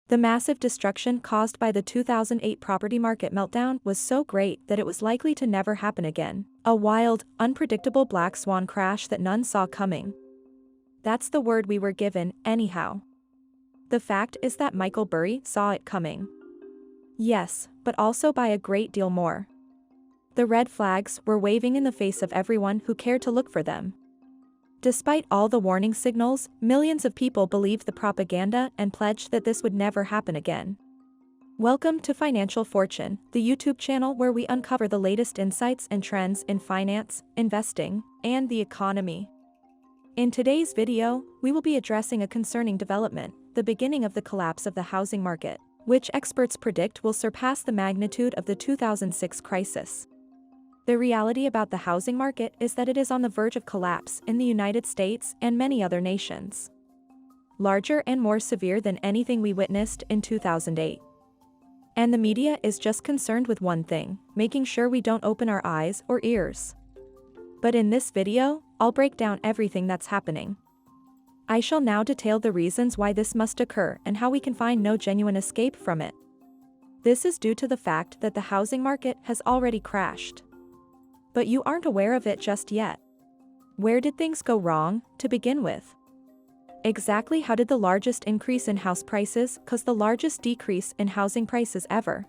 The massive destruction caused by the 2008 property market meltdown was so great that it was likely to never happen again. A wild, unpredictable black swan crash that none saw coming. That's the word we were given, anyhow. The fact is that Michael Burry saw it coming. Yes, but also by a great deal more. The red flags were waving in the face of everyone who cared to look for them. Despite all the warning signals, millions of people believed the propaganda and pledged that this would never happen again. Welcome to Financial Fortune, the YouTube channel where we uncover the latest insights and trends in finance, investing, and the economy. In today's video, we will be addressing a concerning development, the beginning of the collapse of the housing market, which experts predict will surpass the magnitude of the 2006 crisis. The reality about the housing market is that it is on the verge of collapse in the United States and many other nations. Larger and more severe than anything we witnessed in 2008. And the media is just concerned with one thing, making sure we don't open our eyes or ears. But in this video, I'll break down everything that's happening. I shall now detail the reasons why this must occur and how we can find no genuine escape from it. This is due to the fact that the housing market has already crashed. But you aren't aware of it just yet. Where did things go wrong, to begin with? Exactly how did the largest increase in house prices cause the largest decrease in housing prices ever?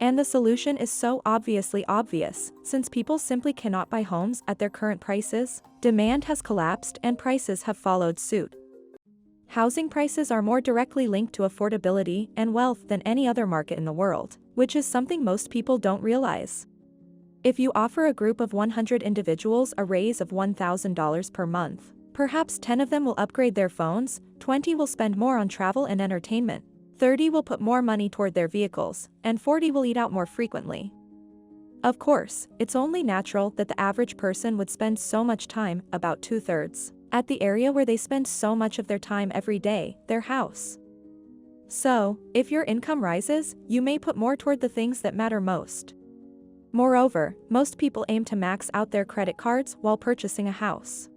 And the solution is so obviously obvious, since people simply cannot buy homes at their current prices, demand has collapsed and prices have followed suit. Housing prices are more directly linked to affordability and wealth than any other market in the world, which is something most people don't realize. If you offer a group of 100 individuals a raise of $1,000 per month, perhaps 10 of them will upgrade their phones, 20 will spend more on travel and entertainment, 30 will put more money toward their vehicles, and 40 will eat out more frequently. Of course, it's only natural that the average person would spend so much time, about 2/3, at the area where they spend so much of their time every day, their house. So, if your income rises, you may put more toward the things that matter most. Moreover, most people aim to max out their credit cards while purchasing a house.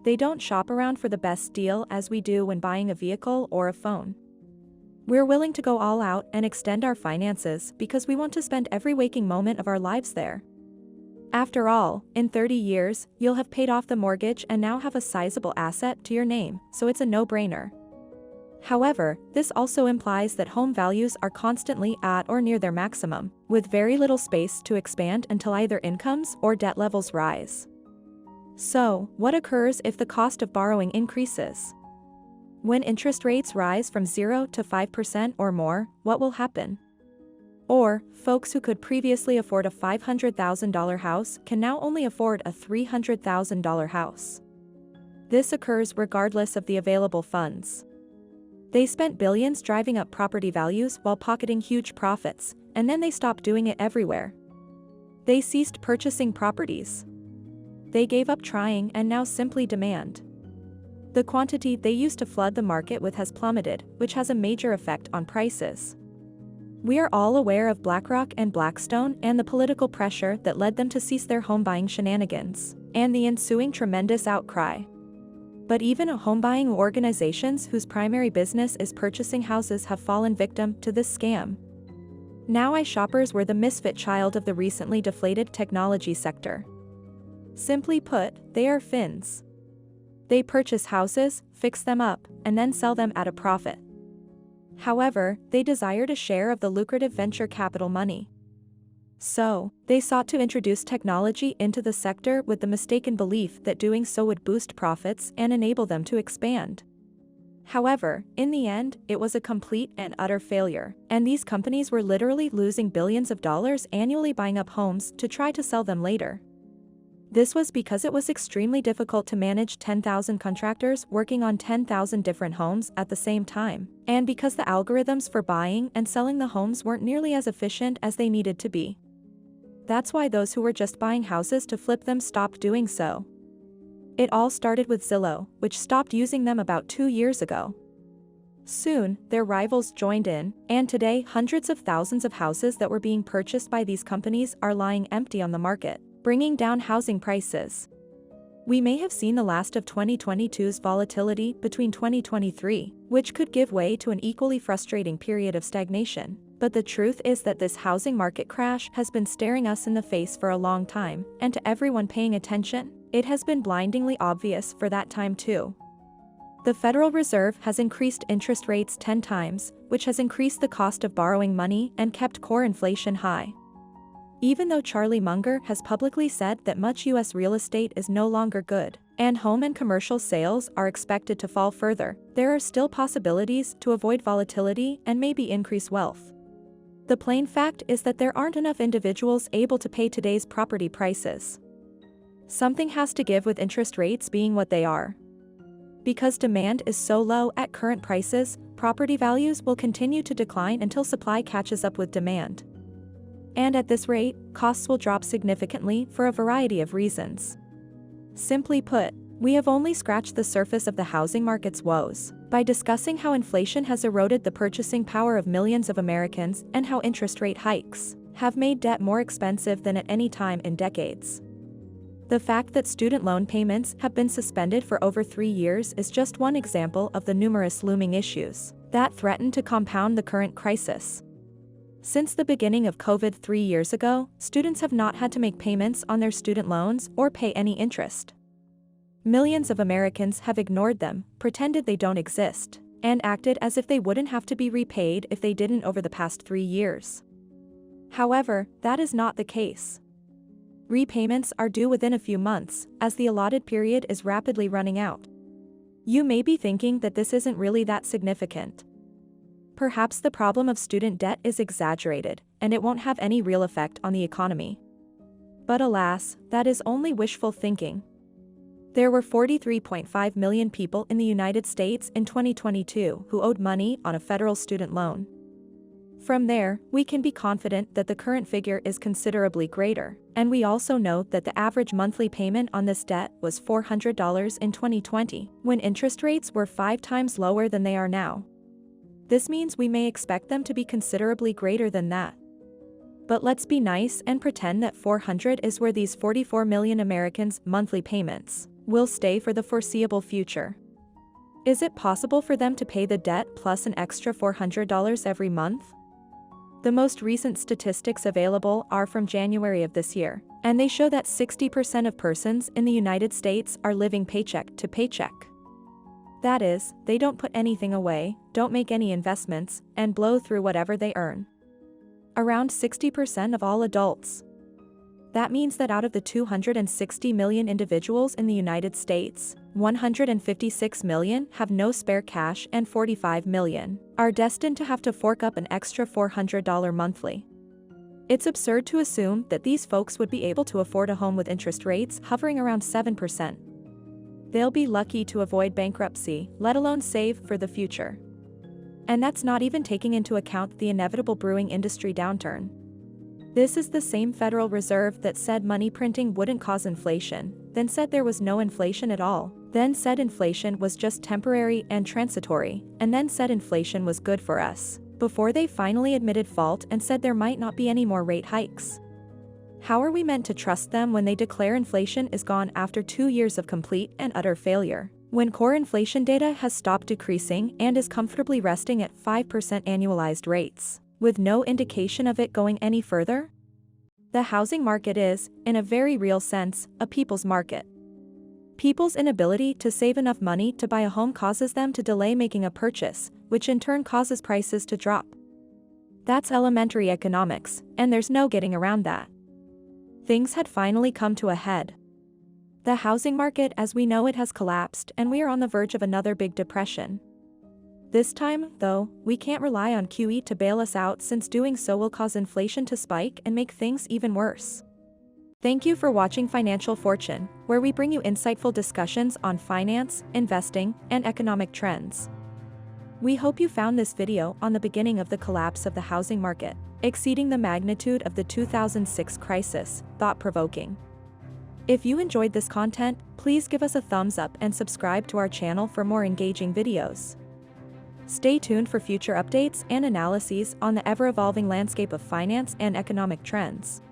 They don't shop around for the best deal as we do when buying a vehicle or a phone. We're willing to go all out and extend our finances because we want to spend every waking moment of our lives there. After all, in 30 years, you'll have paid off the mortgage and now have a sizable asset to your name, so it's a no-brainer. However, this also implies that home values are constantly at or near their maximum, with very little space to expand until either incomes or debt levels rise. So, what occurs if the cost of borrowing increases? When interest rates rise from 0 to 5% or more, what will happen? Or, folks who could previously afford a $500,000 house can now only afford a $300,000 house. This occurs regardless of the available funds. They spent billions driving up property values while pocketing huge profits, and then they stopped doing it everywhere. They ceased purchasing properties. They gave up trying and now simply demand. The quantity they used to flood the market with has plummeted, which has a major effect on prices. We are all aware of BlackRock and Blackstone and the political pressure that led them to cease their home buying shenanigans, and the ensuing tremendous outcry. But even home buying organizations whose primary business is purchasing houses have fallen victim to this scam. Now shoppers were the misfit child of the recently deflated technology sector. Simply put, they are fins. They purchase houses, fix them up, and then sell them at a profit. However, they desired a share of the lucrative venture capital money. So, they sought to introduce technology into the sector with the mistaken belief that doing so would boost profits and enable them to expand. However, in the end, it was a complete and utter failure, and these companies were literally losing billions of dollars annually buying up homes to try to sell them later. This was because it was extremely difficult to manage 10,000 contractors working on 10,000 different homes at the same time, and because the algorithms for buying and selling the homes weren't nearly as efficient as they needed to be. That's why those who were just buying houses to flip them stopped doing so. It all started with Zillow, which stopped using them about 2 years ago. Soon, their rivals joined in, and today hundreds of thousands of houses that were being purchased by these companies are lying empty on the market, bringing down housing prices. We may have seen the last of 2022's volatility between 2023, which could give way to an equally frustrating period of stagnation. But the truth is that this housing market crash has been staring us in the face for a long time, and to everyone paying attention, it has been blindingly obvious for that time too. The Federal Reserve has increased interest rates 10 times, which has increased the cost of borrowing money and kept core inflation high. Even though Charlie Munger has publicly said that much U.S. real estate is no longer good, and home and commercial sales are expected to fall further, there are still possibilities to avoid volatility and maybe increase wealth. The plain fact is that there aren't enough individuals able to pay today's property prices. Something has to give with interest rates being what they are. Because demand is so low at current prices, property values will continue to decline until supply catches up with demand. And at this rate, costs will drop significantly for a variety of reasons. Simply put, we have only scratched the surface of the housing market's woes by discussing how inflation has eroded the purchasing power of millions of Americans and how interest rate hikes have made debt more expensive than at any time in decades. The fact that student loan payments have been suspended for over 3 years is just one example of the numerous looming issues that threaten to compound the current crisis. Since the beginning of COVID 3 years ago, students have not had to make payments on their student loans or pay any interest. Millions of Americans have ignored them, pretended they don't exist, and acted as if they wouldn't have to be repaid if they didn't over the past 3 years. However, that is not the case. Repayments are due within a few months, as the allotted period is rapidly running out. You may be thinking that this isn't really that significant. Perhaps the problem of student debt is exaggerated, and it won't have any real effect on the economy. But alas, that is only wishful thinking. There were 43.5 million people in the United States in 2022 who owed money on a federal student loan. From there, we can be confident that the current figure is considerably greater, and we also know that the average monthly payment on this debt was $400 in 2020, when interest rates were 5 times lower than they are now. This means we may expect them to be considerably greater than that. But let's be nice and pretend that $400 is where these 44 million Americans' monthly payments will stay for the foreseeable future. Is it possible for them to pay the debt plus an extra $400 every month? The most recent statistics available are from January of this year, and they show that 60% of persons in the United States are living paycheck to paycheck. That is, they don't put anything away, don't make any investments, and blow through whatever they earn. Around 60% of all adults. That means that out of the 260 million individuals in the United States, 156 million have no spare cash and 45 million are destined to have to fork up an extra $400 monthly. It's absurd to assume that these folks would be able to afford a home with interest rates hovering around 7%. They'll be lucky to avoid bankruptcy, let alone save for the future. And that's not even taking into account the inevitable brewing industry downturn. This is the same Federal Reserve that said money printing wouldn't cause inflation, then said there was no inflation at all, then said inflation was just temporary and transitory, and then said inflation was good for us, before they finally admitted fault and said there might not be any more rate hikes. How are we meant to trust them when they declare inflation is gone after 2 years of complete and utter failure, when core inflation data has stopped decreasing and is comfortably resting at 5% annualized rates, with no indication of it going any further? The housing market is, in a very real sense, a people's market. People's inability to save enough money to buy a home causes them to delay making a purchase, which in turn causes prices to drop. That's elementary economics, and there's no getting around that. Things had finally come to a head. The housing market as we know it has collapsed, and we are on the verge of another big depression. This time, though, we can't rely on QE to bail us out, since doing so will cause inflation to spike and make things even worse. Thank you for watching Financial Fortune, where we bring you insightful discussions on finance, investing, and economic trends. We hope you found this video on the beginning of the collapse of the housing market, exceeding the magnitude of the 2006 crisis, thought-provoking. If you enjoyed this content, please give us a thumbs up and subscribe to our channel for more engaging videos. Stay tuned for future updates and analyses on the ever-evolving landscape of finance and economic trends.